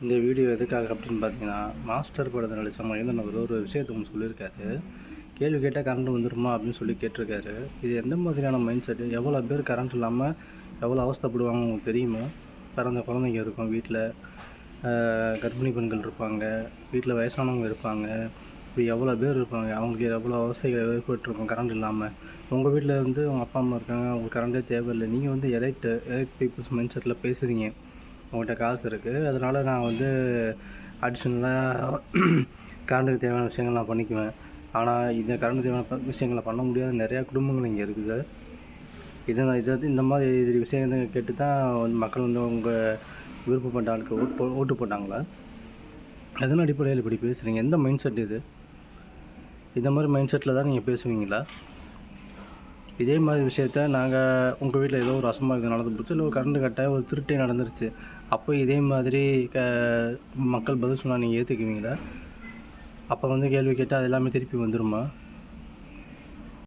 இந்த வீடியோ எதுக்காக அப்படின்னு பார்த்தீங்கன்னா, மாஸ்டர் படத்தில் நடித்த மகேந்திரன் அவர் ஒரு விஷயத்த ஒன்று சொல்லியிருக்காரு. கேள்வி கேட்டால் கரண்ட் வந்துடுமா அப்படின்னு சொல்லி கேட்டிருக்காரு. இது எந்த மாதிரியான மைண்ட் செட்டு? எவ்வளோ பேர் கரண்ட் இல்லாமல் எவ்வளோ அவஸ்தைப்படுவாங்க உங்களுக்கு தெரியுமா? பிறந்த குழந்தைங்க இருக்கும் வீட்டில், கர்ப்பிணி பெண்கள் இருப்பாங்க, வீட்டில் வயசானவங்க இருப்பாங்க, இப்படி எவ்வளோ பேர் இருப்பாங்க. அவங்களுக்கு எவ்வளோ அவஸ்தைகள் ஏற்பட்டுருக்கும் கரண்ட் இல்லாமல். உங்கள் வீட்டில் வந்து உங்கள் அப்பா அம்மா இருக்காங்க, அவங்களுக்கு கரண்ட்டே தேவையில்லை. நீங்கள் வந்து எலைட் பீப்புள்ஸ் மைண்ட் செட்டில் பேசுகிறீங்க. உங்கள்கிட்ட காசு இருக்குது, அதனால் நான் வந்து அடிஷ்னலாக கரண்ட்டுக்கு தேவையான விஷயங்கள் நான் பண்ணிக்குவேன். ஆனால் இந்த கரண்ட்டுக்கு தேவையான விஷயங்களை பண்ண முடியாத நிறையா குடும்பங்கள் இங்கே இருக்குது. இந்த மாதிரி விஷயங்கள் கேட்டு தான் வந்து மக்கள் வந்து உங்கள் விருப்பப்பட்ட ஆளுக்கு ஓட்டு போட்டாங்களா? எதன் அடிப்படையில் இப்படி பேசுகிறீங்க? எந்த மைண்ட் செட் இது? இந்த மாதிரி மைண்ட் செட்டில் தான் நீங்கள் பேசுவீங்களா? இதே மாதிரி விஷயத்த நாங்கள் உங்கள் வீட்டில் ஏதோ ஒரு அசம்பாவிதம் நடந்து போச்சு, இல்லை ஒரு கரண்ட் கட்ட ஒரு திருட்டே நடந்துருச்சு, அப்போ இதே மாதிரி மக்கள் பதில் சொன்னால் நீங்கள் ஏற்றுக்குவீங்களா? அப்போ வந்து கேள்வி கேட்டால் அது எல்லாமே திருப்பி வந்துடுமா?